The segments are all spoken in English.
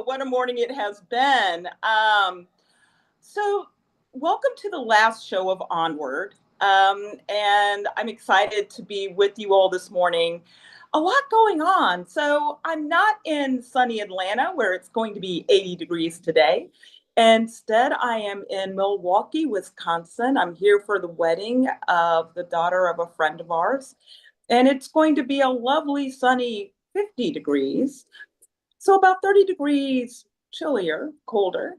Oh, what a morning it has been. So, welcome to the last show of OnWard. And I'm excited to be with you all this morning. A lot going on. So, I'm not in sunny Atlanta where it's going to be 80 degrees today. Instead, I am in Milwaukee, Wisconsin. I'm here for the wedding of the daughter of a friend of ours. And it's going to be a lovely, sunny 50 degrees. So about 30 degrees chillier, colder,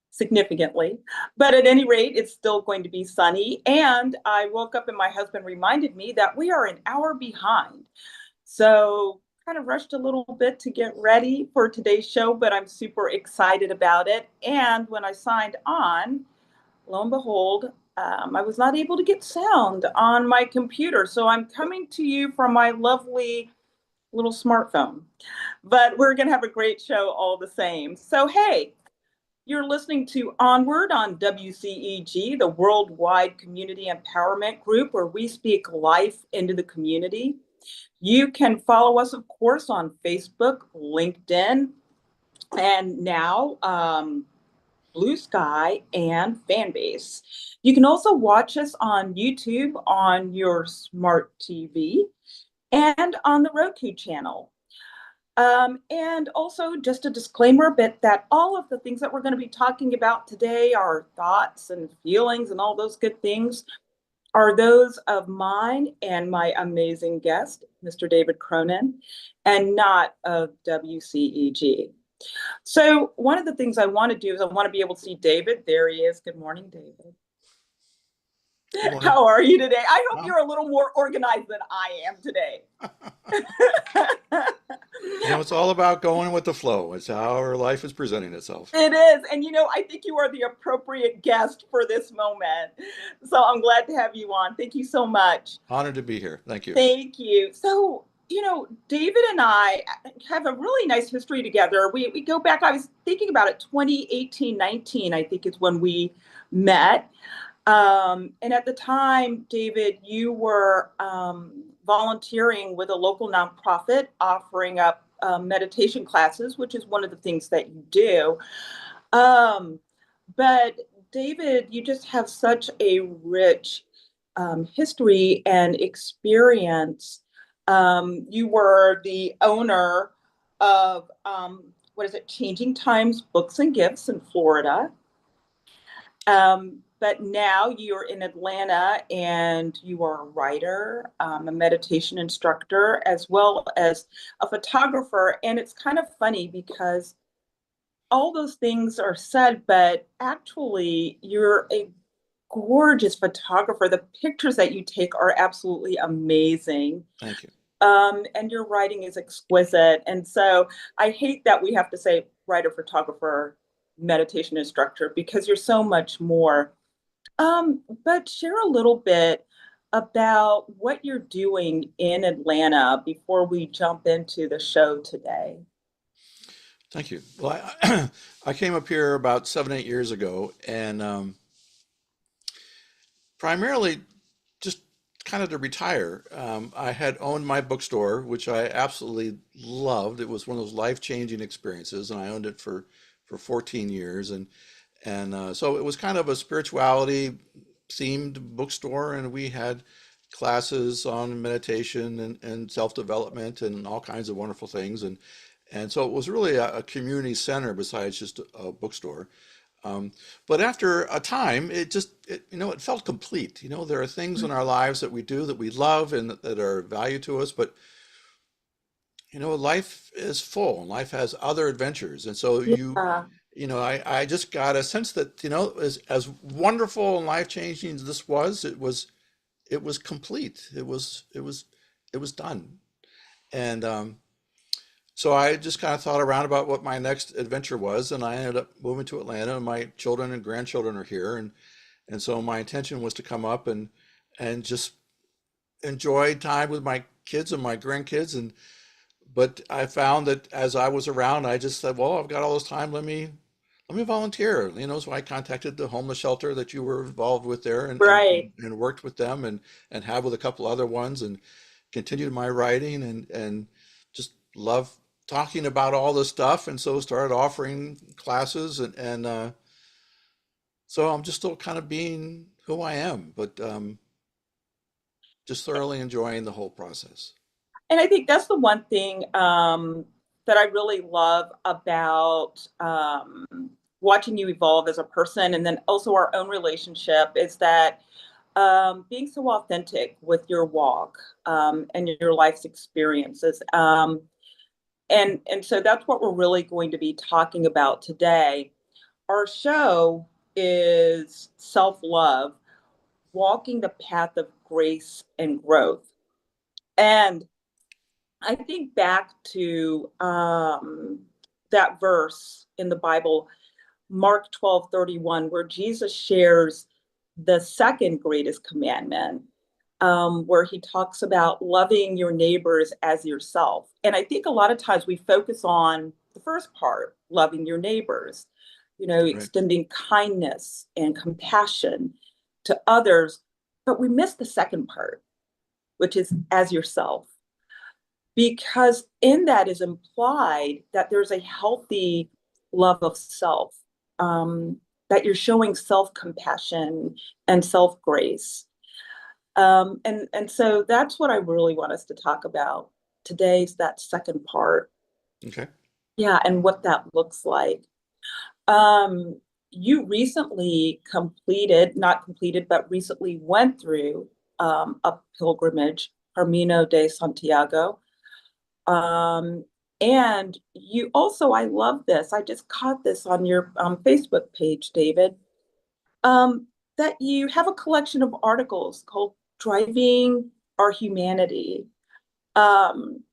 significantly. But at any rate, it's still going to be sunny. And I woke up and my husband reminded me that we are an hour behind. So kind of rushed a little bit to get ready for today's show, but I'm super excited about it. And when I signed on, lo and behold, I was not able to get sound on my computer. So I'm coming to you from my lovely little smartphone. But we're going to have a great show all the same. So, hey, you're listening to OnWard on WCEG, the Worldwide Community Empowerment Group, where we speak life into the community. You can follow us, of course, on Facebook, LinkedIn, and now Blue Sky and Fanbase. You can also watch us on YouTube on your smart TV and on the Roku channel. And also just a disclaimer a bit that all of the things that we're going to be talking about today, our thoughts and feelings and all those good things, are those of mine and my amazing guest, Mr. David Cronin, and not of WCEG. So one of the things I want to do is I want to be able to see David. There he is. Good morning, David. How are you today? I hope you're a little more organized than I am today. It's all about going with the flow. It's how our life is presenting itself. It is. And, I think you are the appropriate guest for this moment. So I'm glad to have you on. Thank you so much. Honored to be here. Thank you. Thank you. So, David and I have a really nice history together. We go back, I was thinking about it, 2018, 19, I think is when we met. And at the time, David, you were volunteering with a local nonprofit offering up meditation classes, which is one of the things that you do. But David, you just have such a rich history and experience. You were the owner of, Changing Times Books and Gifts in Florida. But now you're in Atlanta and you are a writer, a meditation instructor, as well as a photographer. And it's kind of funny because all those things are said, but actually you're a gorgeous photographer. The pictures that you take are absolutely amazing. Thank you. And your writing is exquisite. And so I hate that we have to say writer, photographer, meditation instructor, because you're so much more. But share a little bit about what you're doing in Atlanta before we jump into the show today. Thank you. Well, I came up here about 7, 8 years ago, and primarily just kind of to retire. I had owned my bookstore, which I absolutely loved. It was one of those life-changing experiences, and I owned it for 14 years, and so it was kind of a spirituality themed bookstore, and we had classes on meditation and self-development and all kinds of wonderful things, and so it was really a community center besides just a bookstore. But after a time, it felt complete. There are things in our lives that we do that we love and that are of value to us, but life is full and life has other adventures, and so I just got a sense that, as wonderful and life-changing as this was, it was complete. It was done. And so I just kind of thought around about what my next adventure was, and I ended up moving to Atlanta, and my children and grandchildren are here. And so my intention was to come up and just enjoy time with my kids and my grandkids. But I found that as I was around, I just said, well, I've got all this time. Let me volunteer. So I contacted the homeless shelter that you were involved with there, Right. and worked with them and have with a couple other ones, and continued my writing and just love talking about all this stuff, and so started offering classes, and so I'm just still kind of being who I am, but just thoroughly enjoying the whole process. And I think that's the one thing that I really love about watching you evolve as a person, and then also our own relationship, is that being so authentic with your walk and your life's experiences. And so that's what we're really going to be talking about today. Our show is self-love, walking the path of grace and growth. And I think back to that verse in the Bible, Mark 12:31, where Jesus shares the second greatest commandment, where he talks about loving your neighbors as yourself. And I think a lot of times we focus on the first part, loving your neighbors, Right. extending kindness and compassion to others, but we miss the second part, which is as yourself, because in that is implied that there's a healthy love of self, that you're showing self-compassion and self-grace. And so that's what I really want us to talk about today's that second part. Okay. Yeah, and what that looks like. Um, you recently completed, not completed, but recently went through a pilgrimage, Carmino de Santiago. Um, and you also, I love this. I just caught this on your Facebook page, David, that you have a collection of articles called Driving Our Humanity. Um,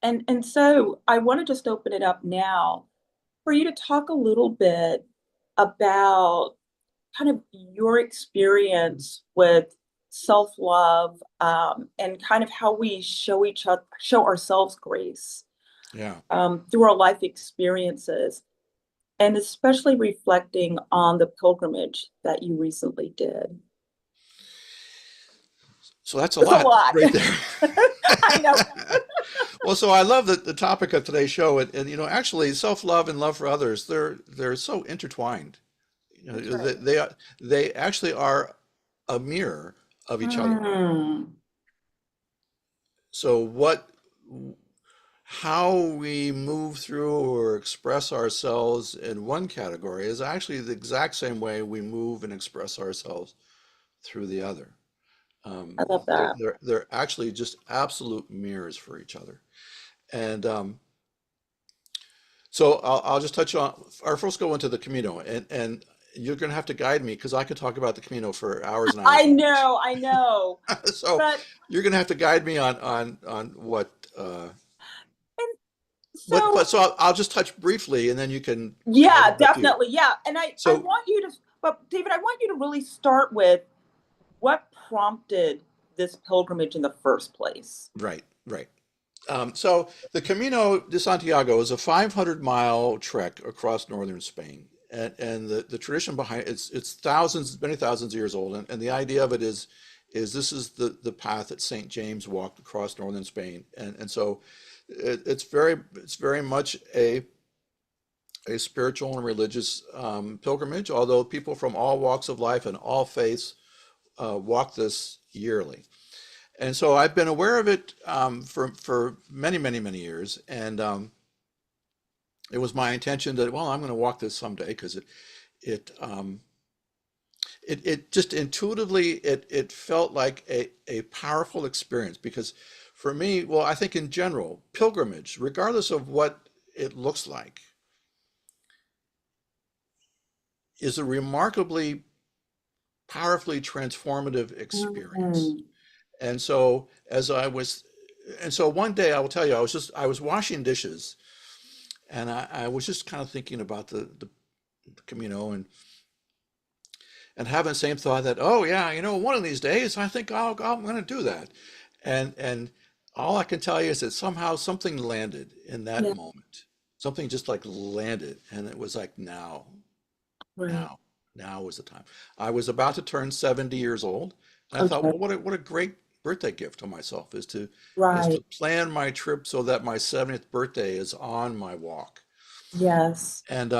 and so I want to just open it up now for you to talk a little bit about kind of your experience with self-love, and kind of how we show each other, show ourselves grace Yeah. through our life experiences, and especially reflecting on the pilgrimage that you recently did. So that's a It's a lot lot. right there. I know. Well, so I love the topic of today's show, and actually, self-love and love for others, they're so intertwined. That's right. They actually are a mirror of each other. Mm, So how we move through or express ourselves in one category is actually the exact same way we move and express ourselves through the other. I love that. They're actually just absolute mirrors for each other. And so I'll just touch on, or first go into the Camino, and you're going to have to guide me because I could talk about the Camino for hours and hours I and hours. know, I know. So But you're going to have to guide me on and but so so I'll just touch briefly, and then you can guide yeah, me up to you. definitely. Yeah. And I So want you to, but David, I want you to really start with what prompted this pilgrimage in the first place. right, right. So the Camino de Santiago is a 500-mile trek across northern Spain, and the tradition behind it's thousands, many thousands of years old, and the idea of it is this is the path that Saint James walked across northern Spain, and so it's very much a spiritual and religious pilgrimage, although people from all walks of life and all faiths walk this yearly. And so I've been aware of it for many, many, many years, and it was my intention that, well, I'm going to walk this someday because it it just intuitively it felt like a powerful experience because for me, well, I think in general, pilgrimage, regardless of what it looks like, is a remarkably powerfully transformative experience. Mm, And so one day I will tell you, I was washing dishes, and I was just kind of thinking about the Camino, and having the same thought that, oh yeah, one of these days I think I'm going to do that. And all I can tell you is that somehow something landed in that yeah, moment. Something just like landed, and it was like right. now, now was the time. I was about to turn 70 years old, and I thought, Okay. well, what a great birthday gift to myself is Right. to plan my trip so that my 70th birthday is on my walk. Yes. And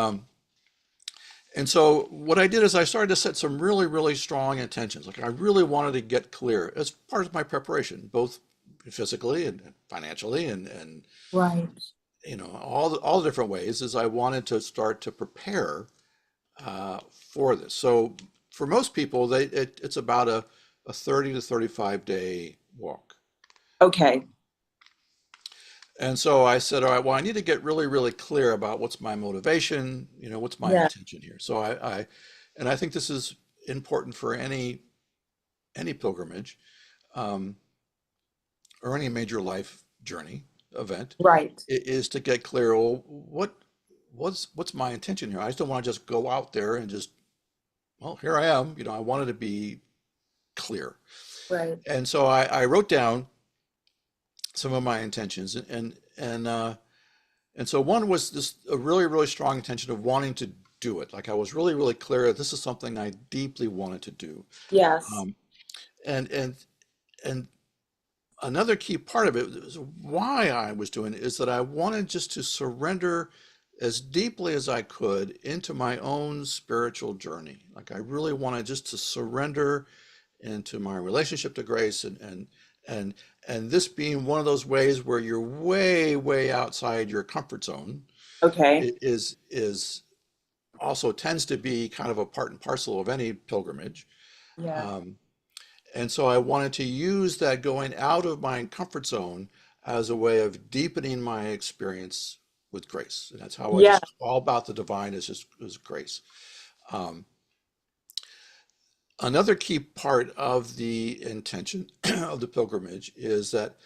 and so what I did is I started to set some really, really strong intentions. Like I really wanted to get clear as part of my preparation, both physically and financially and Right. all the different ways is I wanted to start to prepare for this. So for most people, it's about a 30 to 35 day walk. Okay. And so I said, all right, well, I need to get really, really clear about what's my motivation, what's my Yeah. intention here. So and I think this is important for any pilgrimage, um, or any major life journey event, Right. is to get clear. Well, what's my intention here? I just don't want to just go out there and just, well, here I am. I wanted to be clear. Right. And so I wrote down some of my intentions, and so one was this a really, really strong intention of wanting to do it. Like I was really, really clear that this is something I deeply wanted to do. Yes. Um, and and and another key part of it is why I was doing it is that I wanted just to surrender as deeply as I could into my own spiritual journey. Like I really wanted just to surrender into my relationship to grace, and and this being one of those ways where you're way, way outside your comfort zone Okay. is also tends to be kind of a part and parcel of any pilgrimage. Yeah. Um, and so I wanted to use that going out of my comfort zone as a way of deepening my experience with grace. And that's how I Yeah. just all about the divine is grace. Um, Another key part of the intention of the pilgrimage is that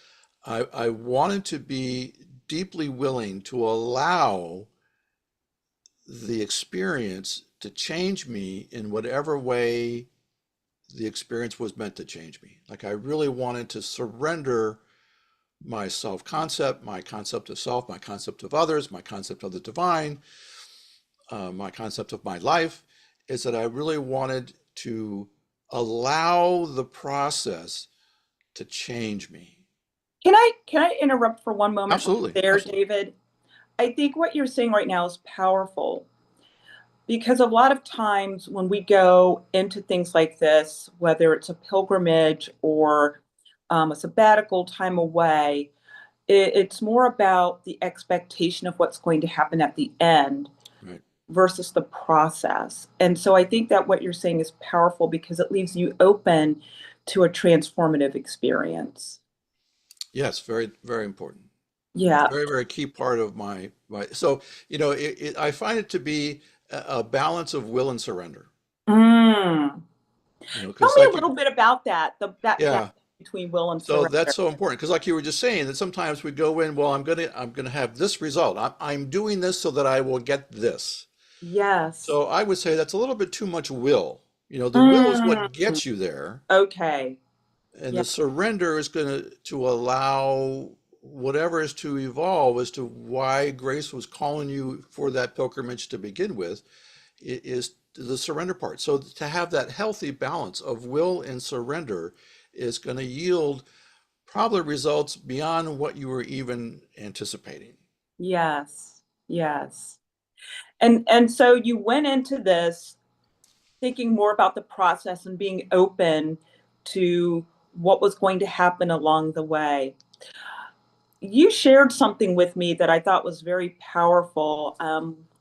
I wanted to be deeply willing to allow the experience to change me in whatever way the experience was meant to change me. Like I really wanted to surrender my self concept, my concept of self, my concept of others, my concept of the divine, my concept of my life, is that I really wanted to allow the process to change me. Can I interrupt for one moment right Absolutely, there, absolutely. David? I think what you're saying right now is powerful because a lot of times when we go into things like this, whether it's a pilgrimage or a sabbatical time away, it's more about the expectation of what's going to happen at the end Right. versus the process. And so I think that what you're saying is powerful because it leaves you open to a transformative experience. Yes, very, very important. Yeah. Very, very key part of so, I find it to be a balance of will and surrender. Mm. Tell Because me a like little bit about that, that balance yeah, between will and so surrender. that's so important because like you were just saying that sometimes we go in, well, I'm gonna have this result. I'm doing this so that I will get this. Yes. So I would say that's a little bit too much will. The will is Mm. what gets you there, Okay. and Yeah. the surrender is going to allow whatever is to evolve as to why grace was calling you for that pilgrimage to begin with is the surrender part. So to have that healthy balance of will and surrender is going to yield probably results beyond what you were even anticipating. Yes. Yes. And so you went into this thinking more about the process and being open to what was going to happen along the way. You shared something with me that I thought was very powerful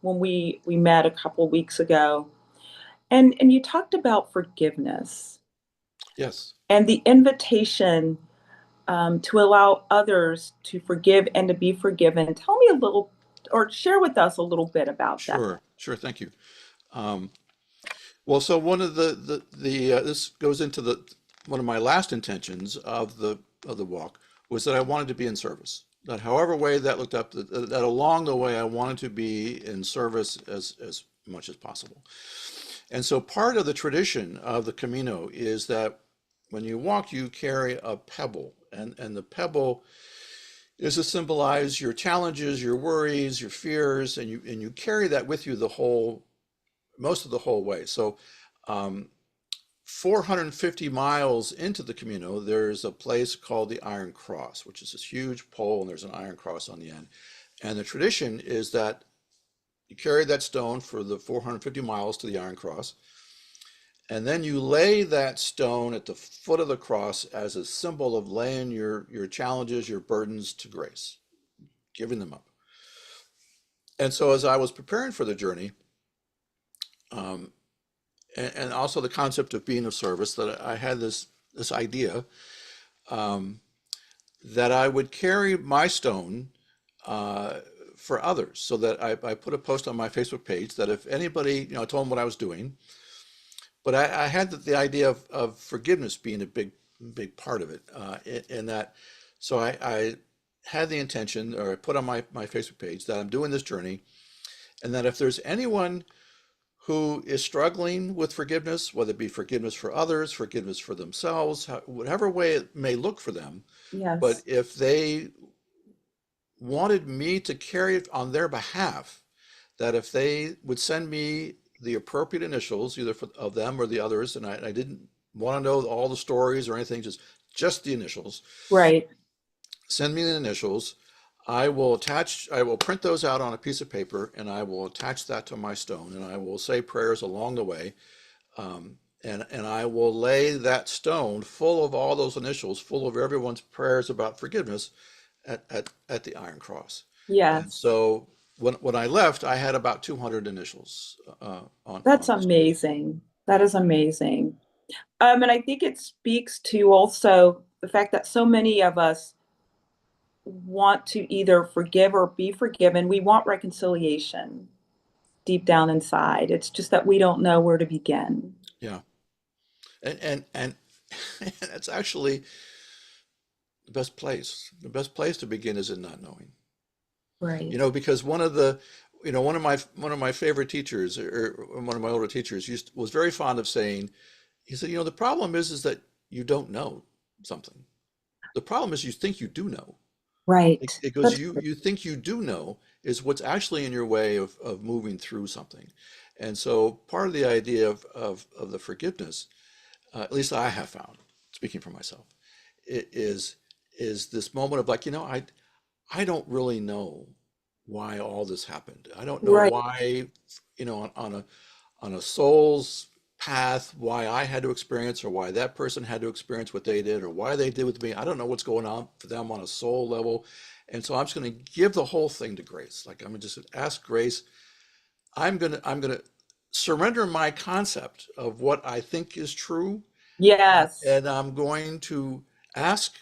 when we met a couple weeks ago, and you talked about forgiveness Yes, and the invitation to allow others to forgive and to be forgiven. Tell me a little, or share with us a little bit about that. sure, sure. Thank you. Um, Well, so one of the this goes into the one of my last intentions of the walk was that I wanted to be in service. That however way that looked up, that along the way I wanted to be in service as much as possible. And so part of the tradition of the Camino is that when you walk, you carry a pebble, and the pebble is to symbolize your challenges, your worries, your fears, and you carry that with you the whole most of the whole way. So um, 450 miles into the Camino, there's a place called the Iron Cross, which is this huge pole, and there's an iron cross on the end. And the tradition is that you carry that stone for the 450 miles to the Iron Cross, and then you lay that stone at the foot of the cross as a symbol of laying your challenges, your burdens to grace, giving them up. And so as I was preparing for the journey, and also the concept of being of service, that I had this idea that I would carry my stone for others, so that I put a post on my Facebook page that if anybody, I told them what I was doing, but I had the idea of forgiveness being a big part of it, in that. So I had the intention, or I put on my Facebook page, that I'm doing this journey, and that if there's anyone who is struggling with forgiveness, whether it be forgiveness for others, forgiveness for themselves, whatever way it may look for them, Yes. but if they wanted me to carry it on their behalf, that if they would send me the appropriate initials, either of them or the others, and I didn't want to know all the stories or anything, just the initials. Right. Send me the initials. I will print those out on a piece of paper, and I will attach that to my stone, and I will say prayers along the way. And I will lay that stone full of all those initials, full of everyone's prayers about forgiveness at the Iron Cross. Yes. And so when I left, I had about 200 initials on. That's amazing. That is amazing. And I think it speaks to also the fact that so many of us want to either forgive or be forgiven. We want reconciliation deep down inside. It's just that we don't know where to begin. Yeah. And that's actually the best place. The best place to begin is in not knowing. Right. Because one of my favorite teachers, or one of my older teachers, was very fond of saying, he said, the problem is that you don't know something. The problem is you think you do know. Right. Because you think you do know is what's actually in your way of moving through something. And so part of the idea of the forgiveness, at least I have found, speaking for myself, is this moment of like, I don't really know why all this happened. I don't know Right. why, on a soul's path, why I had to experience, or why that person had to experience what they did, or why they did with me. I don't know what's going on for them on a soul level. And so I'm just going to give the whole thing to grace. Like, I'm just going to ask grace. I'm going to surrender my concept of what I think is true. Yes. And I'm going to ask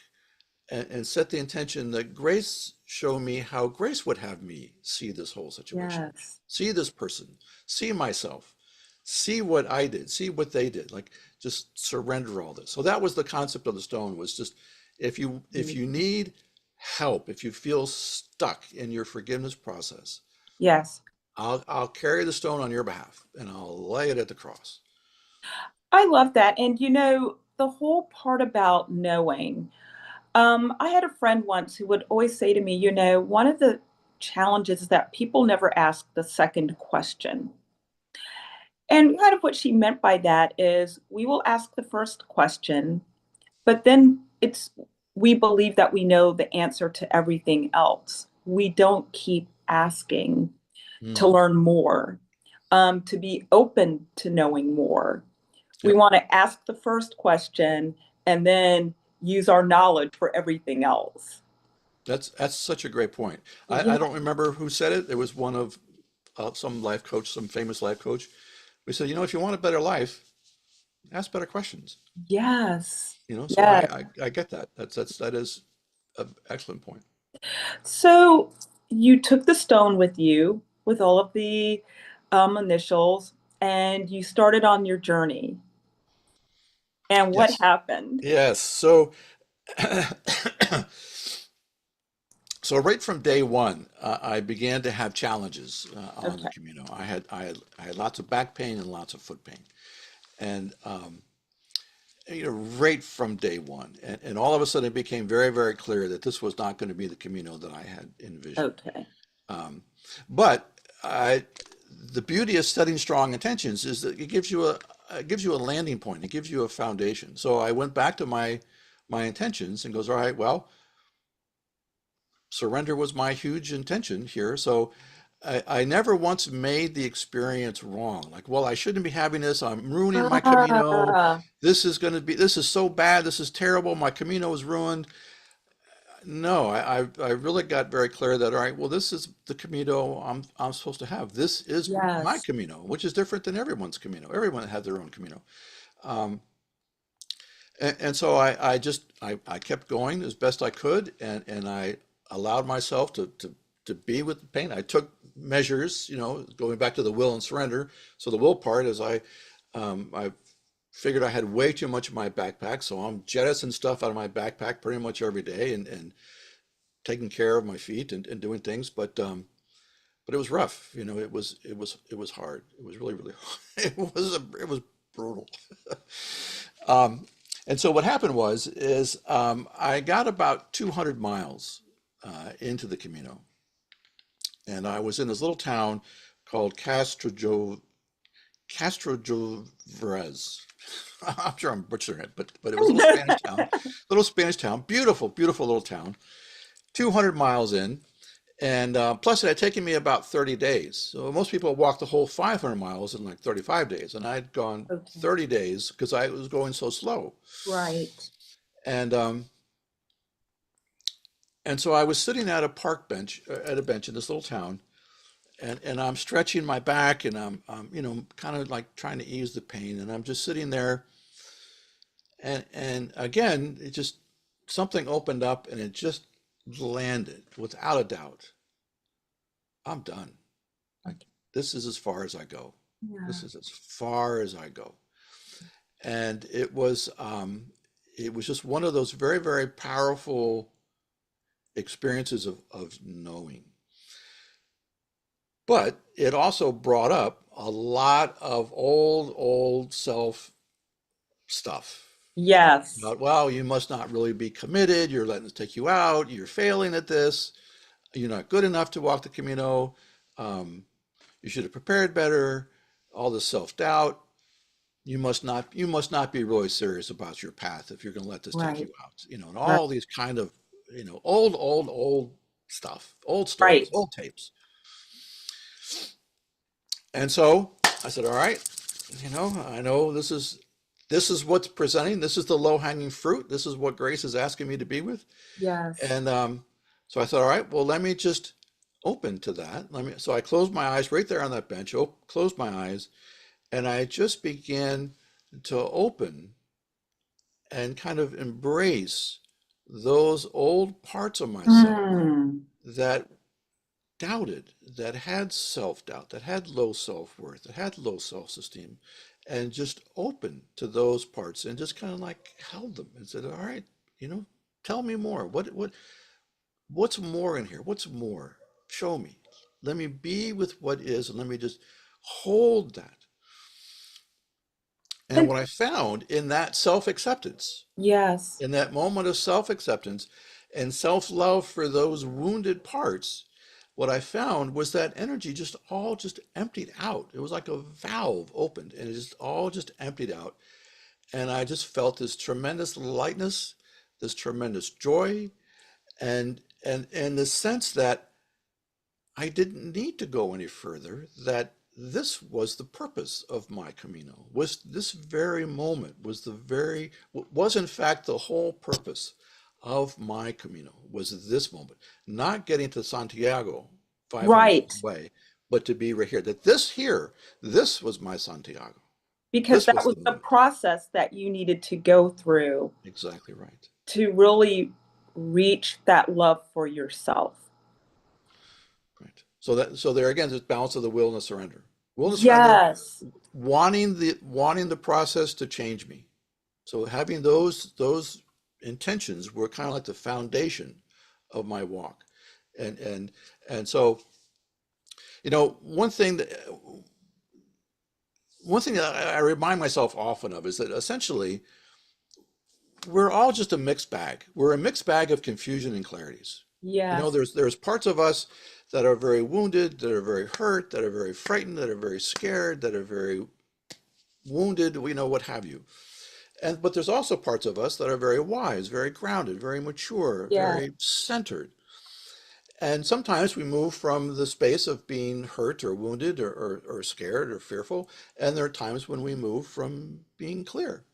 and set the intention that grace show me how grace would have me see this whole situation. Yes. See this person, see myself, see what I did, see what they did, like just surrender all this. So that was the concept of the stone, was just, if you need help, if you feel stuck in your forgiveness process, yes, I'll carry the stone on your behalf, and I'll lay it at the cross. I love that. And the whole part about knowing, I had a friend once who would always say to me, one of the challenges is that people never ask the second question. And kind of what she meant by that is, we will ask the first question, but then we believe that we know the answer to everything else. We don't keep asking to learn more, to be open to knowing more. Yep. We want to ask the first question and then use our knowledge for everything else. That's such a great point. Yeah. I don't remember who said it. It was one of some life coach, some famous life coach. We said, if you want a better life, ask better questions. Yes. So yes. I get that. That is an excellent point. So you took the stone with you, with all of the initials, and you started on your journey. And what happened? Yes. So, so right from day one, I began to have challenges on the Camino. I had lots of back pain and lots of foot pain, and right from day one, and all of a sudden it became very, very clear that this was not going to be the Camino that I had envisioned. Okay. But the beauty of setting strong intentions is that it gives you it gives you a landing point. It gives you a foundation. So I went back to my intentions and goes, all right, well, surrender was my huge intention here. So I never once made the experience wrong. Like, well, I shouldn't be having this. I'm ruining my Camino. Ah, This is so bad. This is terrible. My Camino is ruined. No, I really got very clear that, all right, well, this is the Camino I'm supposed to have. This is my yes. Camino, which is different than everyone's Camino. Everyone has their own Camino. Um, and so I kept going as best I could, and I allowed myself to be with the pain. I took measures, going back to the will and surrender. So the will part is I figured I had way too much in my backpack, so I'm jettisoning stuff out of my backpack pretty much every day, and taking care of my feet, and doing things. But it was rough. It was hard. It was really, really hard. It was brutal. Um, and so what happened is I got about 200 miles into the Camino, and I was in this little town called Castro Jovrez. I'm sure I'm butchering it, but it was a little Spanish town, beautiful, beautiful little town. 200 miles in, and plus it had taken me about 30 days. So most people walk the whole 500 miles in like 35 days, and I'd gone Okay. 30 days because I was going so slow. Right. And and so I was sitting at a park bench, at a bench in this little town, and I'm stretching my back, and I'm kind of like trying to ease the pain, and I'm just sitting there, and again, it just something opened up, and it just landed without a doubt. I'm done. Like, this is as far as I go. This Yeah. is as far as I go. And it was just one of those very, very powerful experiences of knowing. But it also brought up a lot of old self stuff. Yes. About, well, you must not really be committed. You're letting this take you out. You're failing at this. You're not good enough to walk the Camino. Um, you should have prepared better. All this self-doubt. You must not be really serious about your path if you're going to let this take Right. you out. And Right. all these kind of, old stuff, old stories, Right. old tapes. And so I said, all right, I know this is what's presenting. This is the low-hanging fruit. This is what Grace is asking me to be with. Yes. And so I thought, all right, well, let me just open to that. So I closed my eyes right there on that bench, closed my eyes, and I just began to open and kind of embrace those old parts of myself Mm. that doubted, that had self-doubt, that had low self-worth, that had low self-esteem, and just open to those parts and just kind of like held them and said, all right, tell me more. What's more in here? What's more? Show me. Let me be with what is, and let me just hold that. And And what I found in that self-acceptance, yes. in that moment of self-acceptance and self-love for those wounded parts, what I found was that energy just all just emptied out. It was like a valve opened, and it just all just emptied out. And I just felt this tremendous lightness, this tremendous joy, and the sense that I didn't need to go any further, that this was the purpose of my Camino, was this very moment, was in fact the whole purpose of my Camino, was this moment, not getting to Santiago 500 miles Right. away, but to be right here, this was my Santiago. Because This that was was the the moment. process that you needed to go through Exactly right. to really reach that love for yourself. Right. So there again, this balance of the will and the surrender. Will and the surrender, Yes. wanting the process to change me. So having those intentions were kind of like the foundation of my walk. And so, one thing that I remind myself often of is that essentially we're all just a mixed bag. We're a mixed bag of confusion and clarities. Yes. There's parts of us that are very wounded, that are very hurt, that are very frightened, that are very scared, that are very wounded, what have you. But there's also parts of us that are very wise, very grounded, very mature, Yeah. very centered. And sometimes we move from the space of being hurt or wounded or scared or fearful. And there are times when we move from being clear.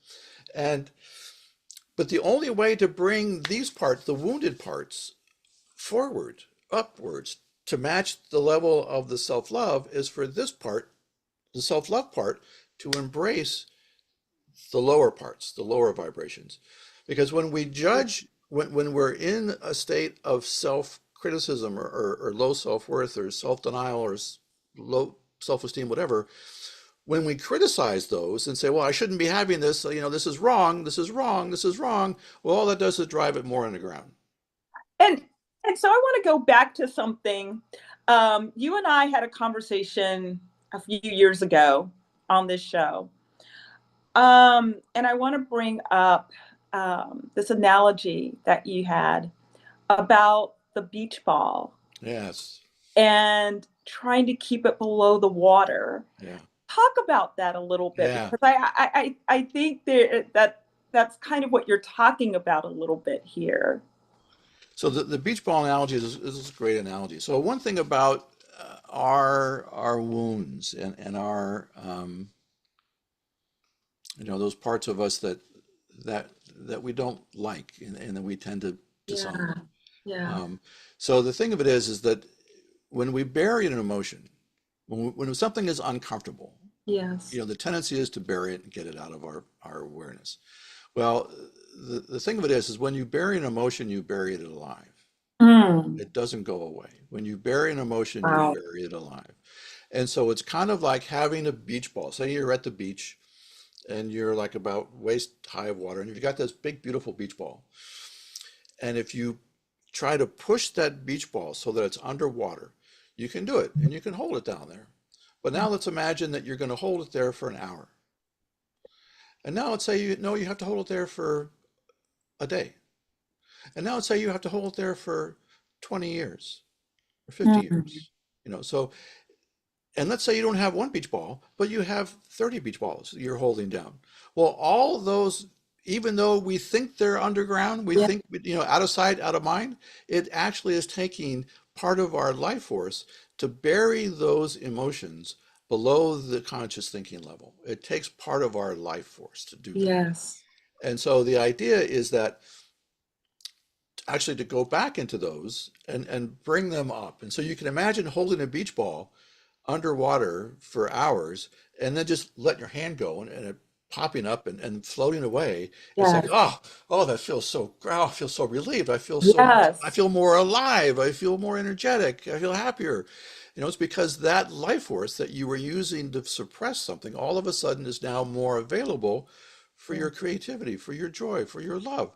And but the only way to bring these parts, the wounded parts, forward, upwards, to match the level of the self-love is for this part, the self-love part, to embrace the lower parts, the lower vibrations. Because when we judge, when we're in a state of self-criticism or low self-worth or self-denial or low self-esteem, whatever, when we criticize those and say, well, I shouldn't be having this, this is wrong, this is wrong, this is wrong, well, all that does is drive it more underground. And so I want to go back to something. You and I had a conversation a few years ago on this show. And I want to bring up this analogy that you had about the beach ball. Yes. And trying to keep it below the water. Yeah. Talk about that a little bit, yeah. because I think that's kind of what you're talking about a little bit here. So the beach ball analogy is a great analogy. So one thing about our wounds and our those parts of us that we don't like and that we tend to disown. Yeah. So the thing of it is that when we bury an emotion, when something is uncomfortable, Yes. the tendency is to bury it and get it out of our awareness. Well, the thing of it is when you bury an emotion, you bury it alive. It doesn't go away. When you bury an emotion, Wow. you bury it alive. And so it's kind of like having a beach ball. Say you're at the beach and you're like about waist high of water, and you've got this big, beautiful beach ball. And if you try to push that beach ball so that it's underwater, you can do it and you can hold it down there. But now let's imagine that you're going to hold it there for an hour. And now let's say you have to hold it there for a day. And now let's say you have to hold it there for 20 years or 50 years. So, and let's say you don't have one beach ball, but you have 30 beach balls you're holding down. Well, all those, even though we think they're underground, we think, out of sight, out of mind, it actually is taking part of our life force to bury those emotions below the conscious thinking level. It takes part of our life force to do that. Yes. And so the idea is that actually to go back into those and bring them up. And so you can imagine holding a beach ball underwater for hours and then just letting your hand go and it popping up and floating away. It's like, that feels so, I feel so relieved. I feel I feel more alive. I feel more energetic. I feel happier. It's because that life force that you were using to suppress something all of a sudden is now more available for your creativity, for your joy, for your love.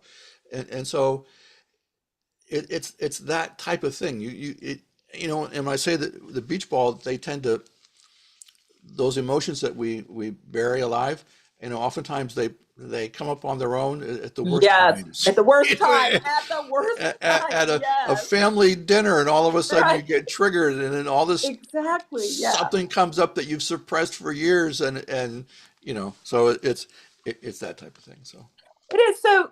And so it's that type of thing. And when I say that the beach ball, they tend to, those emotions that we bury alive, oftentimes they come up on their own at the worst times. At the worst time. At the worst time. At a family dinner, and all of a sudden you get triggered, and then all this something comes up that you've suppressed for years, and so it's that type of thing. So it is. So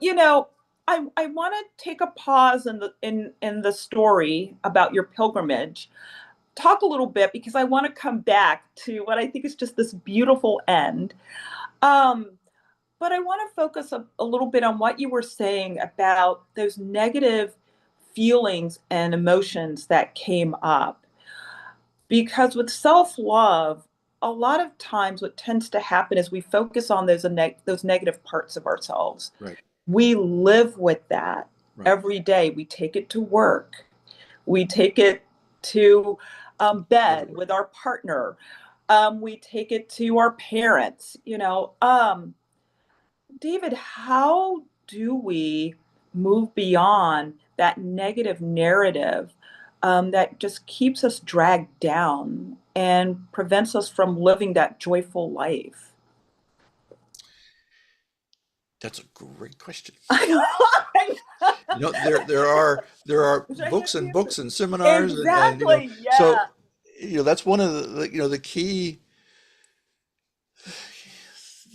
I want to take a pause in the story about your pilgrimage. Talk a little bit, because I want to come back to what I think is just this beautiful end. But I want to focus a little bit on what you were saying about those negative feelings and emotions that came up. Because with self-love, a lot of times what tends to happen is we focus on those negative parts of ourselves. Right. We live with that every day. We take it to work. We take it to bed with our partner. We take it to our parents. David, how do we move beyond that negative narrative that just keeps us dragged down and prevents us from living that joyful life? That's a great question. There are books and books and seminars, exactly. So that's one of the the key.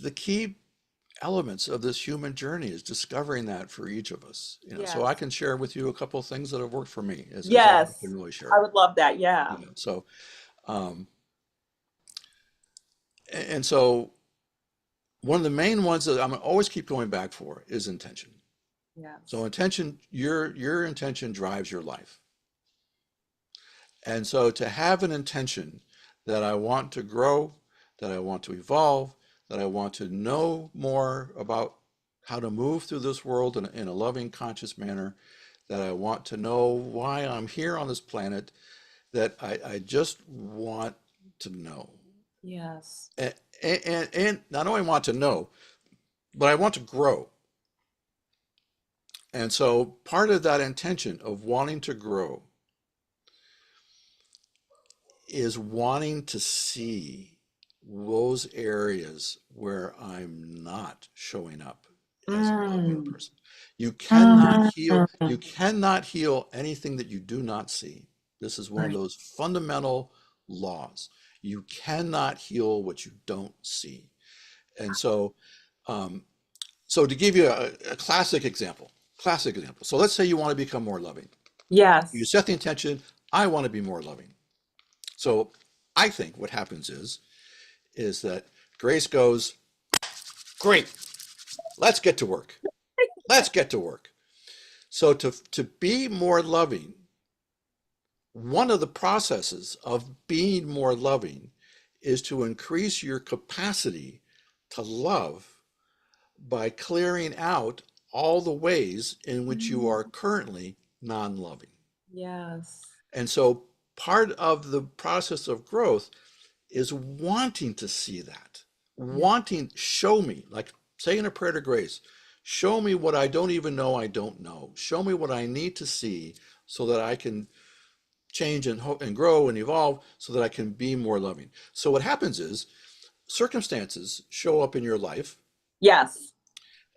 the key elements of this human journey is discovering that for each of us. So I Yes. can share with you a couple of things that have worked for me as I can Yes. really I share. would love that. Yeah. So, um, and so one of the main ones that I'm always keep going back for is intention. So Yes. intention, your intention drives your life. And so to have an intention that I want to grow, that I want to evolve, that I want to know more about how to move through this world in a loving, conscious manner, that I want to know why I'm here on this planet, that I just want to know. Yes. And not only want to know, but I want to grow. And so part of that intention of wanting to grow is wanting to see those areas where I'm not showing up as a loving Mm. person. You Mm. cannot heal anything that you do not see. This is one of Right. those fundamental laws. You cannot heal what you don't see. And so, um, so to give you a classic example. So let's say you want to become more loving. You Yes. set the intention, I want to be more loving. So I think what happens is that Grace goes, great, let's get to work. Let's get to work. So to be more loving, one of the processes of being more loving is to increase your capacity to love by clearing out all the ways in which you are Mm. currently non-loving. Yes. And so part of the process of growth is wanting to see that, Yeah. wanting, show me, like saying a prayer to Grace, show me what I don't even know I don't know. Show me what I need to see so that I can change and grow and evolve so that I can be more loving. So what happens is circumstances show up in your life Yes.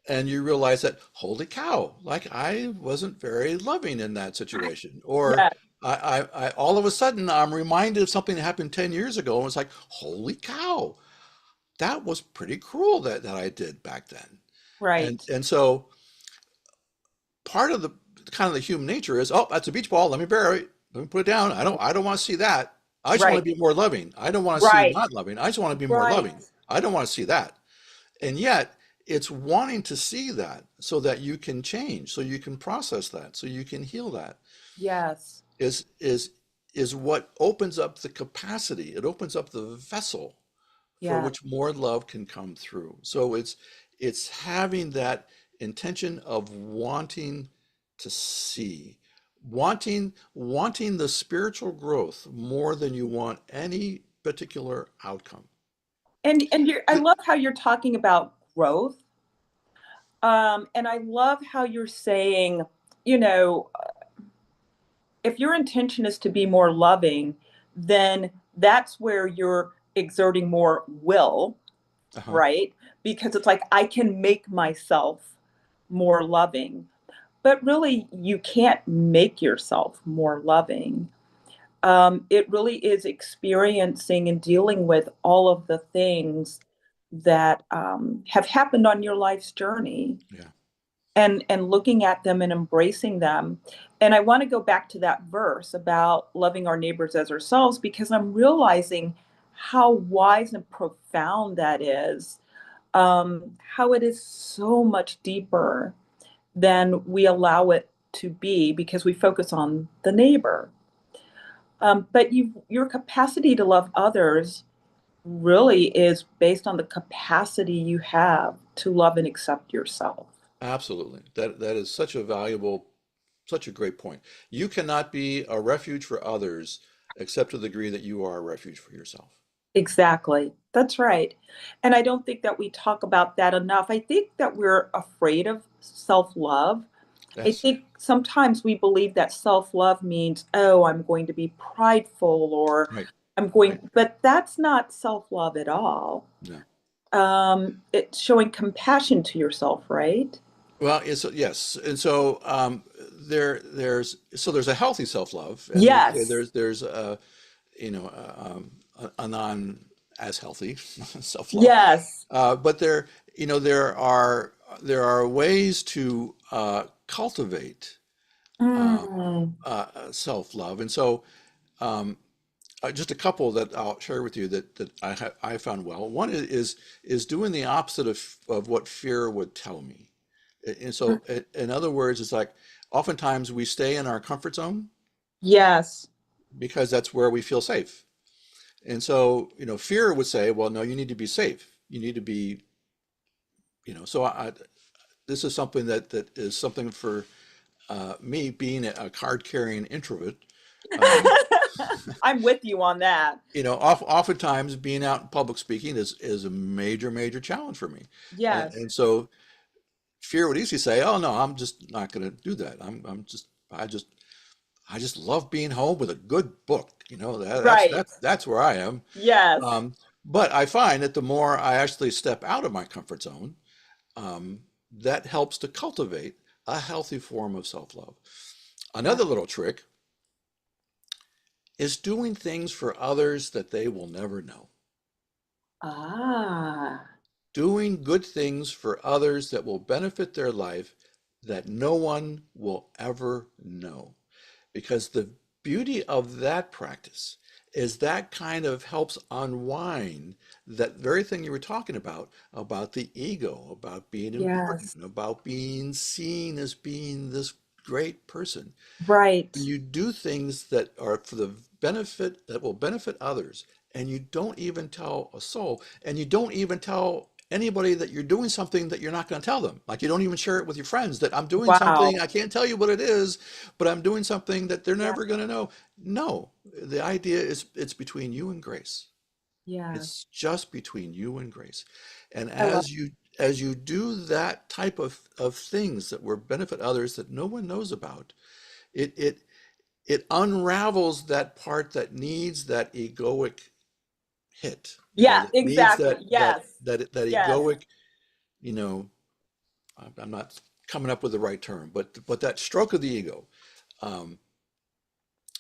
and you realize that, holy cow, like I wasn't very loving in that situation. Or Yes. all of a sudden I'm reminded of something that happened 10 years ago and it's like, holy cow, that was pretty cruel that I did back then. Right. And so part of the kind of the human nature is, oh, that's a beach ball. Let me bury it. Let me put it down. I don't want to see that. I just want Right. to be more loving. I don't want to see Right. not loving. I just want to be more Right. loving. I don't want to see that. And yet it's wanting to see that so that you can change, so you can process that, so you can heal that Yes. is is is what opens up the capacity. It opens up the vessel for Yeah. which more love can come through. So it's having that intention of wanting to see, wanting the spiritual growth more than you want any particular outcome. And I love how you're talking about growth. And I love how you're saying, you know, if your intention is to be more loving, then that's where you're exerting more will, Uh-huh. right? Because it's like, I can make myself more loving. But really, you can't make yourself more loving. It really is experiencing and dealing with all of the things that have happened on your life's journey Yeah. and looking at them and embracing them. And I want to go back to that verse about loving our neighbors as ourselves because I'm realizing how wise and profound that is, how it is so much deeper than we allow it to be because we focus on the neighbor. But your capacity to love others really is based on the capacity you have to love and accept yourself. Absolutely. That is such a valuable, such a great point. You cannot be a refuge for others except to the degree that you are a refuge for yourself. Exactly. That's right. And I don't think that we talk about that enough. I think that we're afraid of self love. I Yes. think sometimes we believe that self love means, oh, I'm going to be prideful or Right. I'm Right. going, but that's not self love at all. No. It's showing compassion to yourself, right? Well, it's yes, and so there's a healthy self-love, and Yes. there's a a non as healthy, self-love. Yes. But there are ways to cultivate Mm. self-love, and so um, just a couple that I'll share with you that I found well. One is doing the opposite of what fear would tell me. And so, in other words, it's like oftentimes we stay in our comfort zone Yes. because that's where we feel safe. And so, fear would say, well, no, you need to be safe. You need to be, so this is something that is something for me being a card carrying introvert. Um, I'm with you on that. oftentimes being out in public speaking is a major challenge for me. And, Yes. and so fear would easily say, "Oh no, I'm just not going to do that. I just love being home with a good book. That's Right. that's where I am." Yes. Um, but I find that the more I actually step out of my comfort zone, that helps to cultivate a healthy form of self-love. Another little trick is doing things for others that they will never know. Ah. Doing good things for others that will benefit their life that no one will ever know. Because the beauty of that practice is that kind of helps unwind that very thing you were talking about the ego, about being Yes. important, about being seen as being this great person. When Right. you do things that are for the benefit, that will benefit others, and you don't even tell a soul, and you don't even tell anybody that you're doing something that you're not going to tell them. Like you don't even share it with your friends that I'm doing Wow. something, I can't tell you what it is, but I'm doing something that they're Yeah. never going to know. No, the idea is it's between you and grace. Yes. It's just between you and grace. And I love. as you do that type of things that will benefit others that no one knows about, it it it unravels that part that needs that egoic hit, Yeah, that needs exactly. Yes. that Yes. egoic, you know, I'm not coming up with the right term, but that stroke of the ego. Um,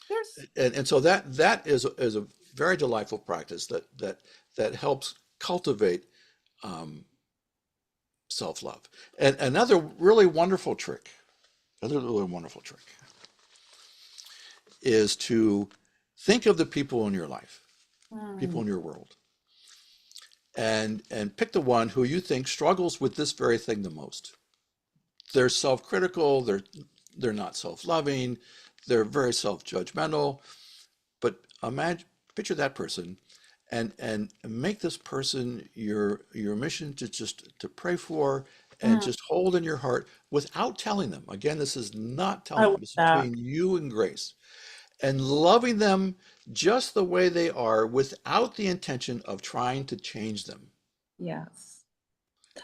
There's and so that is a very delightful practice that helps cultivate um, self-love. And another really wonderful trick is to think of the people in your life, people mm, in your world, and pick the one who you think struggles with this very thing the most. They're self-critical, they're not self-loving, they're very self-judgmental, but imagine picture that person and make this person your mission to just to pray for and mm, just hold in your heart without telling them. Again, this is not I telling love them. It's that. between you and grace. And loving them just the way they are without the intention of trying to change them. Yes.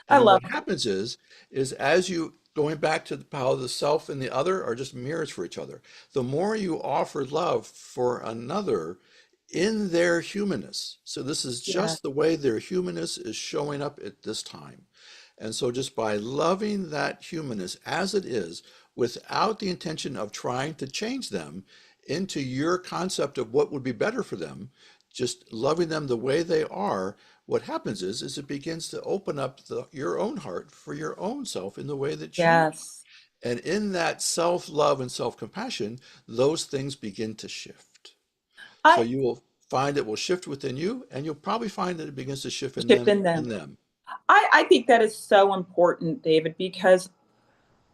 I And love what that. happens is as you going back to how the self and the other are just mirrors for each other, the more you offer love for another in their humanness. So this is Yeah. just the way their humanness is showing up at this time. And so just by loving that humanness as it is, without the intention of trying to change them into your concept of what would be better for them, just loving them the way they are, what happens is it begins to open up your own heart for your own self in the way that you, Yes. and in that self-love and self-compassion, those things begin to shift. So I you will find it will shift within you, and you'll probably find that it begins to shift in shift them in them. in them. I think that is so important, David, because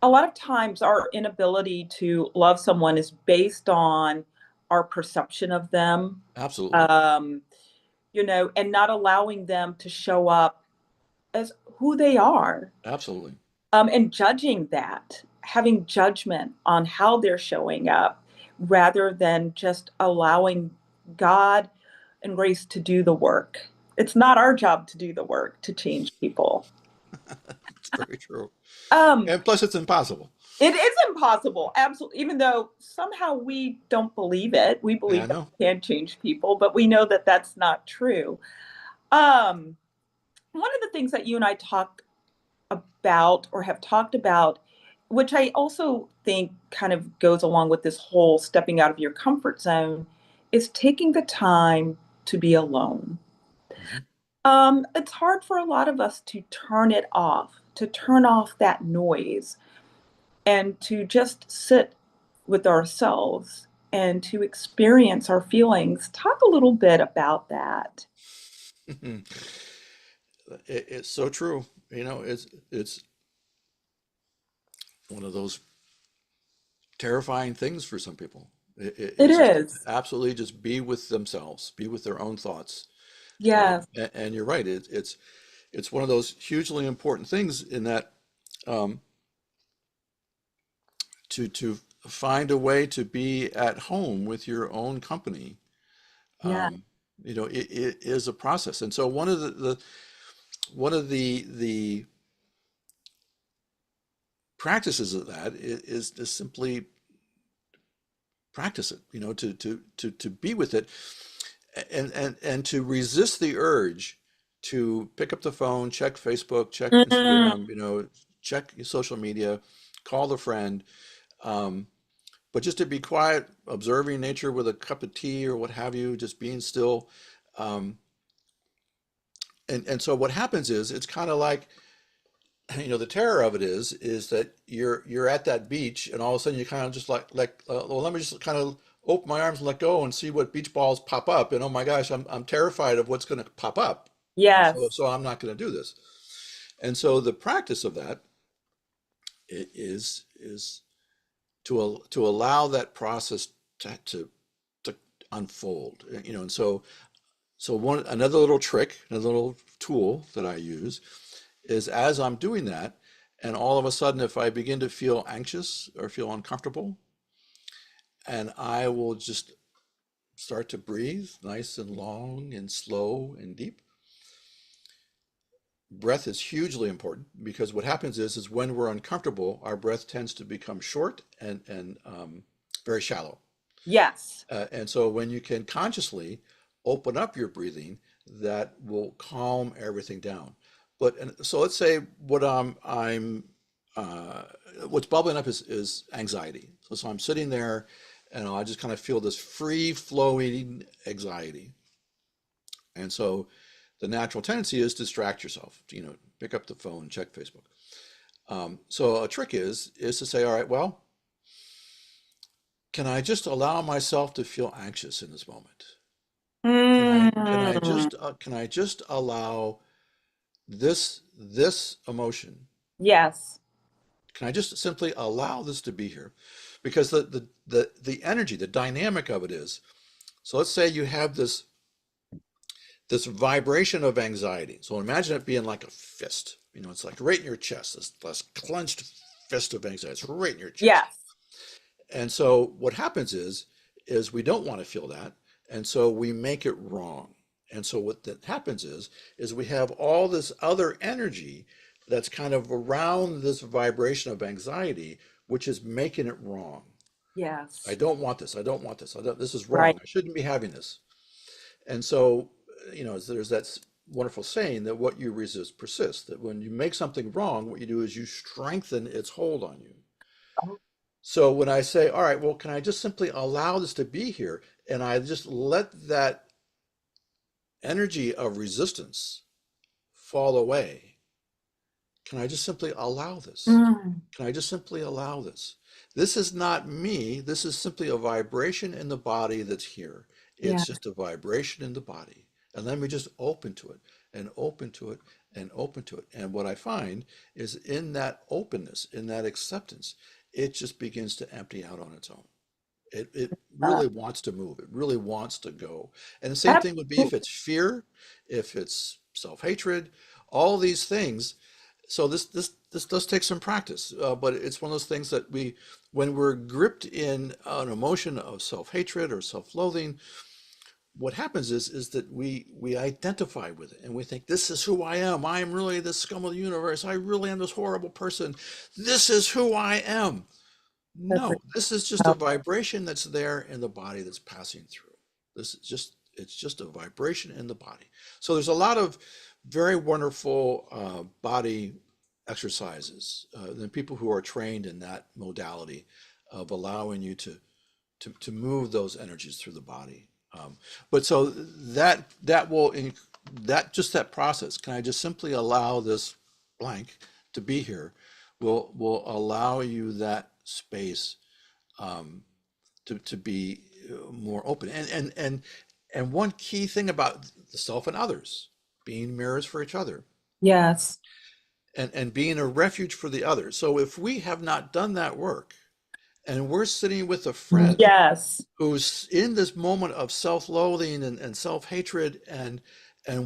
a lot of times our inability to love someone is based on our perception of them, Absolutely. um, and not allowing them to show up as who they are, Absolutely. and judging that, having judgment on how they're showing up rather than just allowing God and grace to do the work. It's not our job to do the work to change people. It's very true. Um, And plus, it's impossible. it is impossible, absolutely. Even though somehow we don't believe it, we Yeah, I believe that know. we can change people, but we know that that's not true. Um, One of the things that you and I talk about or have talked about, which I also think kind of goes along with this whole stepping out of your comfort zone, is taking the time to be alone. Mhm. It's hard for a lot of us to turn it off, to turn off that noise and to just sit with ourselves and to experience our feelings. Talk a little bit about that. It's so true. It's one of those terrifying things for some people. It It's just is. absolutely just be with themselves, be with their own thoughts. Yes. And you're right. It's one of those hugely important things in that um, to find a way to be at home with your own company. Yeah. Um, it is a process. And so one of the practices of that is to simply practice it, to be with it and to resist the urge to pick up the phone, check Facebook, check Mm, Instagram, check your social media, call a friend, but just to be quiet, observing nature with a cup of tea or what have you, just being still. Um, and so what happens is it's kind of like, the terror of it is that you're at that beach and all of a sudden you kind of just well, let me just kind of open my arms and let go and see what beach balls pop up. And oh my gosh, I'm terrified of what's going to pop up. And so, yes. so I'm not going to do this. And so the practice of that is to allow that process to unfold. And so another little trick, another little tool that I use is as I'm doing that, and all of a sudden, if I begin to feel anxious or feel uncomfortable, and I will just start to breathe nice and long and slow and deep. Breath is hugely important because what happens is when we're uncomfortable, our breath tends to become short and very shallow. Yes. And so when you can consciously open up your breathing, that will calm everything down. So let's say uh, what's bubbling up is anxiety. So I'm sitting there and I just kind of feel this free flowing anxiety. And so the natural tendency is to distract yourself, pick up the phone, check Facebook. So a trick is to say, all right, well, can I just allow myself to feel anxious in this moment? Can I can I Mm, just can I just allow this emotion? yes. Can I just simply allow this to be here? Because the energy, the dynamic of it is, so let's say you have this vibration of anxiety. So imagine it being like a fist. It's like right in your chest, this clenched fist of anxiety. It's right in your chest. Yes. And so what happens is we don't want to feel that, and so we make it wrong. And so what that happens is we have all this other energy that's kind of around this vibration of anxiety, which is making it wrong. I Yes. don't want this. I don't want this. This is Right. wrong. I shouldn't be having this. And so, there's that wonderful saying that what you resist persists, that when you make something wrong, what you do is you strengthen its hold on you. Oh, So when I say, all right, well, can I just simply allow this to be here? And I just let that energy of resistance fall away. Can I just simply allow this? mm, Can I just simply allow this? This is not me. This is simply a vibration in the body that's here. yeah. It's just a vibration in the body. And let me just open to it and open to it and open to it. And what I find is in that openness, in that acceptance, it just begins to empty out on its own. It Uh, really wants to move. It really wants to go. And the same thing would be if absolutely. it's fear, if it's self-hatred, all these things. So this does take some practice, but it's one of those things that when we're gripped in an emotion of self-hatred or self-loathing, what happens is that we identify with it and we think this is who I am. I am really the scum of the universe. I really am this horrible person. This is who I am. That's No, this is just a vibration that's there in the body that's passing through. It's just a vibration in the body. So there's a lot of very wonderful body exercises than people who are trained in that modality of allowing you to move those energies through the body. But so that will that process, can I just simply allow this blank to be here, will allow you that space to be more open. And one key thing about the self and others, being mirrors for each other, Yes. and being a refuge for the others. So if we have not done that work, and we're sitting with a friend Yes. who's in this moment of self-loathing and self-hatred, and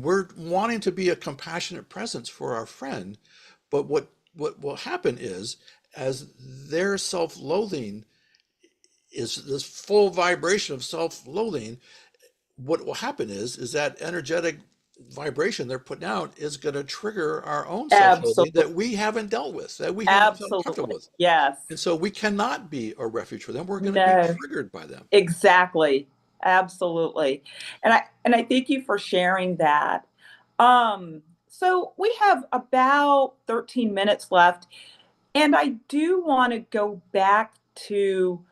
we're wanting to be a compassionate presence for our friend, but what will happen is, as their self-loathing is this full vibration of self-loathing, what will happen is that energetic vibration they're putting out is going to trigger our own self-loathing Absolutely. that we haven't dealt with, that we haven't felt comfortable Absolutely. with. Yes. And so we cannot be a refuge for them. We're going to be No. triggered by them. Exactly. Absolutely. And I thank you for sharing that. So we have about 13 minutes left, and I do want to go back to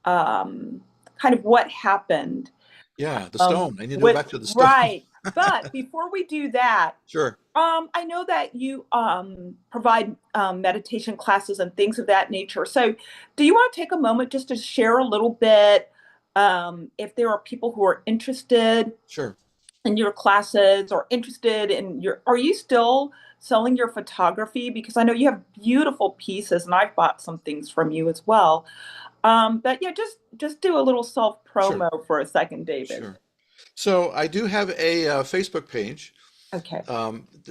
um, kind of what happened. Yeah, the stone. I need to go With back to the stone. right. But before we do that, Sure. I know that you provide meditation classes and things of that nature. So, do you want to take a moment just to share a little bit, if there are people who are interested Sure. in your classes or interested in are you still selling your photography? Because I know you have beautiful pieces, and I've bought some things from you as well. But yeah, just do a little self Sure. promo for a second, David. Sure. So I do have a Facebook page Okay.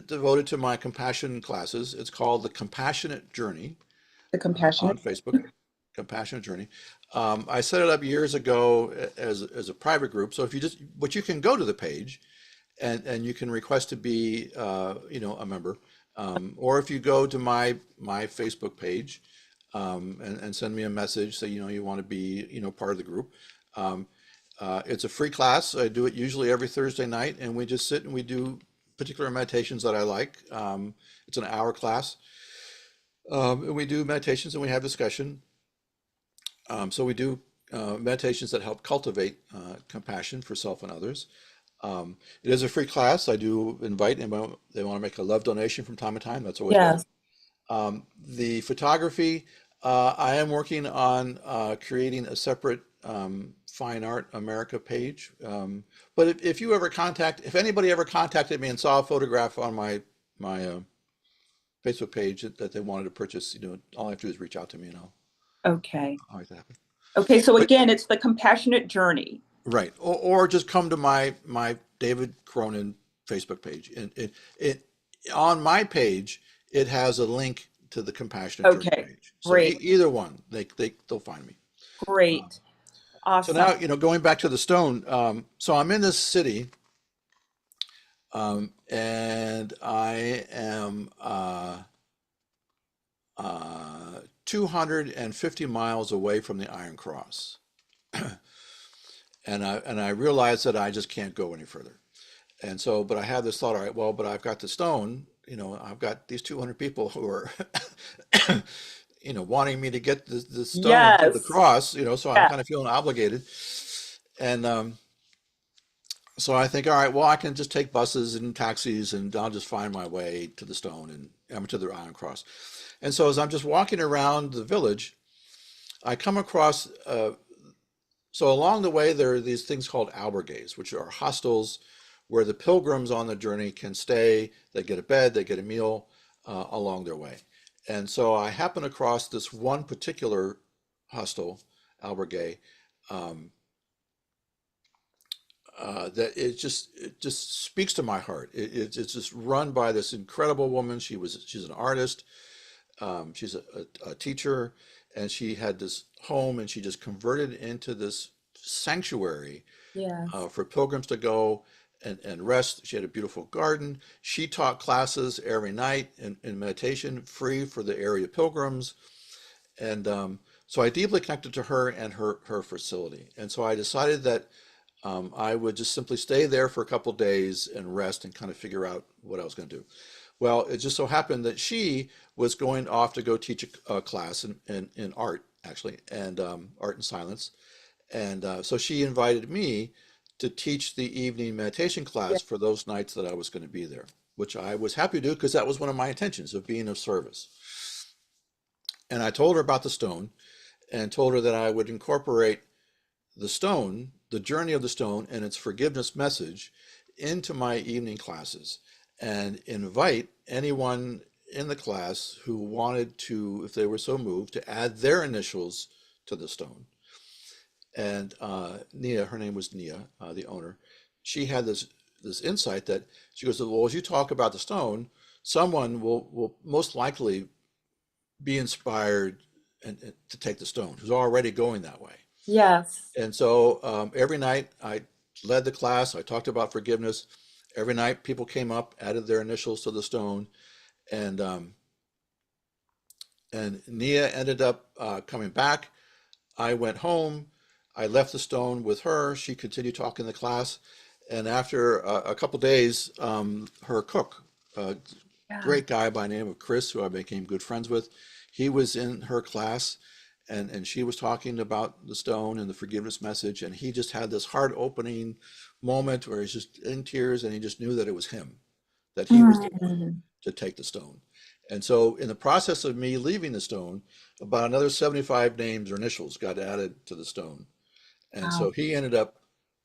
devoted to my compassion classes. It's called The Compassionate Journey The on compassionate. Facebook. Compassionate Journey. I set it up years ago as a private group. So if you just, but you can go to the page, and you can request to be, a member. Or if you go to my Facebook page, and send me a message, say, you want to be, part of the group. It's a free class. I do it usually every Thursday night, and we just sit and we do particular meditations that I like. It's an hour class. And we do meditations and we have discussion. So we do meditations that help cultivate compassion for self and others. It is a free class. I do invite anyone, they want to make a love donation from time to time. That's always Yes. welcome. The photography, I am working on creating a separate Fine Art America page. But if anybody ever contacted me and saw a photograph on my Facebook page that they wanted to purchase, all I have to do is reach out to me, and Okay. I'll make that happen. Okay. So But again, it's the compassionate journey. right, or just come to my David Cronin Facebook page, and it on my page it has a link to the Compassionate Journey Okay. page. So Great. either one, they'll find me. Great. So Awesome. now, going back to the stone. So I'm in this city, and I am 250 miles away from the Iron Cross. And I realized that I just can't go any further. And so, but I had this thought, all right, well, but I've got the stone, I've got these 200 people who are, wanting me to get the stone to the Yes. cross, so I'm Yeah. kind of feeling obligated. And so I think, all right, well, I can just take buses and taxis and I'll just find my way to the stone and I'm to the Iron Cross. And so as I'm just walking around the village, I come across, so along the way, there are these things called albergues, which are hostels where the pilgrims on the journey can stay. They get a bed, they get a meal along their way. And so I happen across this one particular hostel, albergue, that it just speaks to my heart. It's just run by this incredible woman. She's an artist. She's a teacher, and she had this home, and she just converted it into this sanctuary Yes. for pilgrims to go and rest. She had a beautiful garden. She taught classes every night in meditation, free for the area pilgrims. And so I deeply connected to her and her facility. And so I decided that I would just simply stay there for a couple days and rest and kind of figure out what I was going to do. Well, it just so happened that she was going off to go teach a class in art, actually, and art and silence. And so she invited me to teach the evening meditation class for those nights that I was going to be there, which I was happy to do because that was one of my intentions of being of service. And I told her about the stone and told her that I would incorporate the stone, the journey of the stone and its forgiveness message into my evening classes and invite anyone in the class who wanted to, if they were so moved, to add their initials to the stone. And Nia, her name was Nia, the owner, she had this insight that she goes, well, as you talk about the stone, someone will most likely be inspired and to take the stone, who's already going that way. Yes. And so every night I led the class, I talked about forgiveness. Every night people came up, added their initials to the stone, and Nia ended up coming back. I went home. I left the stone with her. She continued talking in the class. And after a couple days, her cook, a great guy by the name of Chris, who I became good friends with, he was in her class and she was talking about the stone and the forgiveness message. And he just had this heart opening moment where he's just in tears and he just knew that it was him, that he was the one to take the stone. And so in the process of me leaving the stone, about another 75 names or initials got added to the stone. And so he ended up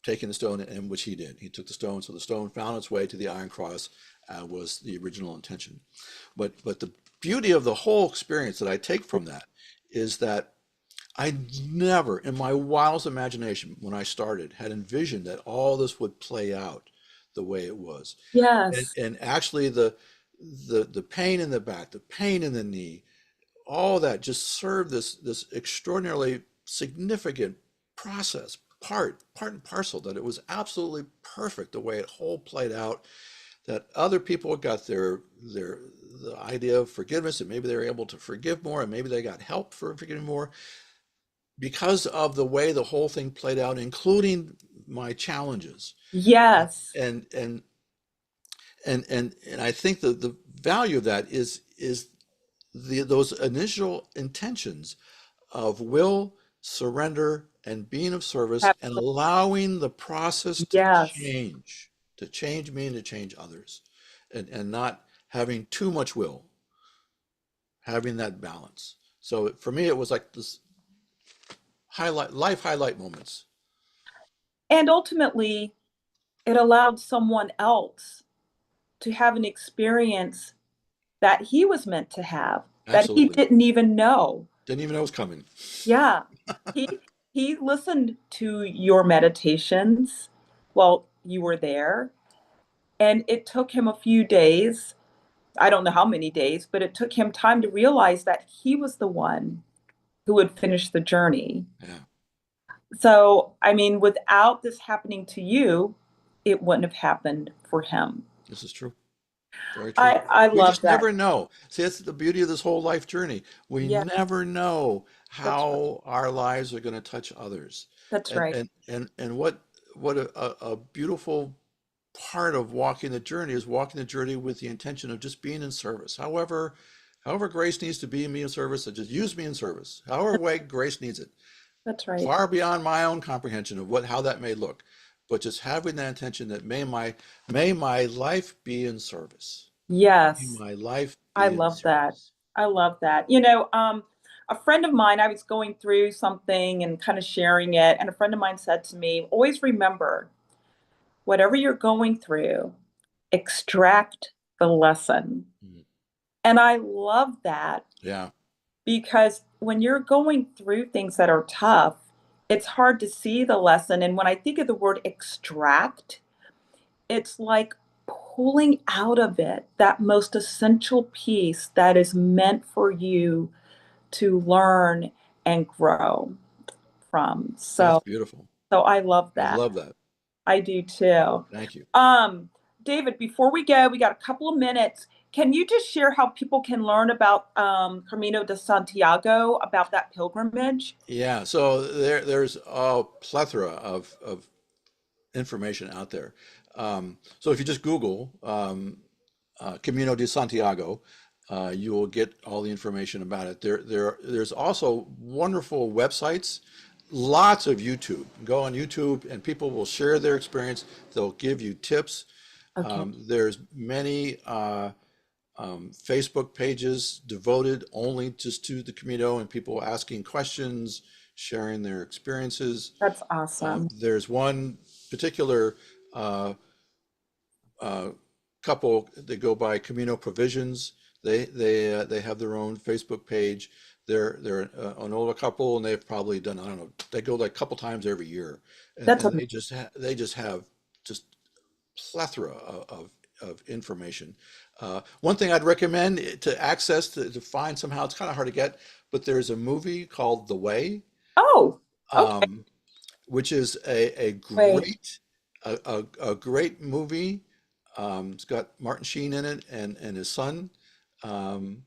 taking the stone, and which he did. He took the stone, so the stone found its way to the Iron Cross, was the original intention. But the beauty of the whole experience that I take from that is that I never, in my wildest imagination, when I started, had envisioned that all this would play out the way it was. Yes. And actually the pain in the back, the pain in the knee, all that just served this extraordinarily significant process, part and parcel, that it was absolutely perfect the way it whole played out, that other people got the idea of forgiveness, and maybe they were able to forgive more, and maybe they got help for forgiving more because of the way the whole thing played out, including my challenges. Yes. And I think the value of that is those initial intentions of will, surrender, and being of service, and allowing the process to Yes. change me and to change others, and not having too much will, having that balance. So for me, it was like this life highlight moments. And ultimately, it allowed someone else to have an experience that he was meant to have that he Absolutely. didn't even know. Didn't even know it was coming. Yeah. He he listened to your meditations while you were there, and it took him a few days. I don't know how many days, but it took him time to realize that he was the one who would finish the journey. Yeah, So, I mean, without this happening to you, it wouldn't have happened for him. this is true. Very true. I We love just that. never know. See, that's the beauty of this whole life journey. We Yeah, never know that's right. how our lives are going to touch others. That's right. And what a beautiful part of walking the journey is walking the journey with the intention of just being in service. However grace needs to be in me in service, so just use me in service. However way grace needs it. That's right. Far beyond my own comprehension of how that may look. But just having that intention that may my life be in service. May Yes, my life I be in love that. service. I love that. A friend of mine, I was going through something and kind of sharing it, and a friend of mine said to me, always remember, whatever you're going through, extract the lesson. Mhm. And I love that Yeah, because when you're going through things that are tough, it's hard to see the lesson. And when I think of the word extract, it's like pulling out of it that most essential piece that is meant for you to learn and grow from. that's So, beautiful. so I love I that. love that. I do too. Thank you. Um, David, before we go, we got a couple of minutes. Can you just share how people can learn about Carmino de Santiago, about that pilgrimage? Yeah, so there's a plethora of information out there. So if you just Google Camino de Santiago, you will get all the information about it. There's also wonderful websites lots of YouTube. Go on YouTube and people will share their experience. They'll give you tips. Okay. There's many Facebook pages devoted only just to the Camino and people asking questions, sharing their experiences. That's awesome. There's one particular uh, uh, couple that go by Camino Provisions. They have their own Facebook page. They're an older couple, and they've probably done, I don't know, they go like a couple times every year, That's and amazing. they just have just plethora of information. One thing I'd recommend to access to find somehow, it's kind of hard to get, but there's a movie called The Way, Oh, okay. um, which is a Wait. great a great movie. It's got Martin Sheen in it and his son. Um,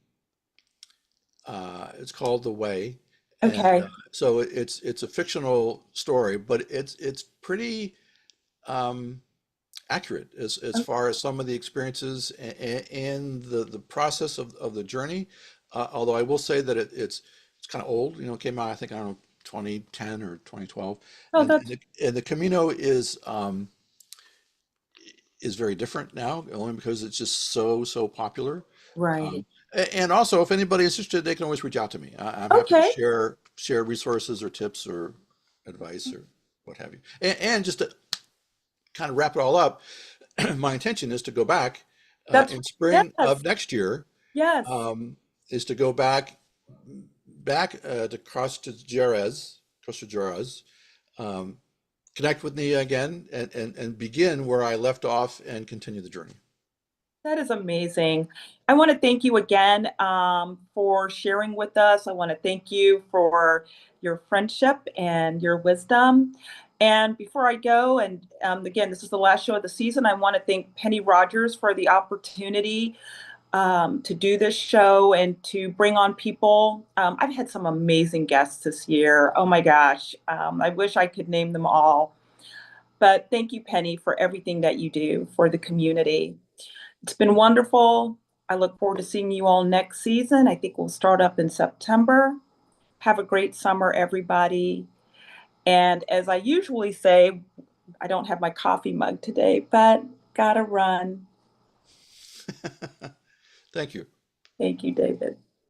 it's called The Way, and Okay. so it's a fictional story, but it's pretty accurate as far as some of the experiences and the process of the journey. Although I will say that it's kind of old. It came out I think I don't know 2010 or 2012, Oh, that's and the Camino is very different now, only because it's just so popular. right. Um, and also, if anybody is interested, they can always reach out to me. I'm happy to Okay. share resources or tips or advice or what have you. And just to kind of wrap it all up, my intention is to go back That's in spring yes. of next year. Yes. Um, is to go back to Costa Jerez, um, connect with Nia again, and begin where I left off and continue the journey. That is amazing. I want to thank you again for sharing with us. I want to thank you for your friendship and your wisdom. And before I go, and again, this is the last show of the season, I want to thank Penny Rogers for the opportunity to do this show and to bring on people. I've had some amazing guests this year. Oh my gosh. I wish I could name them all. But thank you, Penny, for everything that you do for the community. It's been wonderful. I look forward to seeing you all next season. I think we'll start up in September. Have a great summer, everybody. And as I usually say, I don't have my coffee mug today, but gotta run. Thank you. Thank you, David.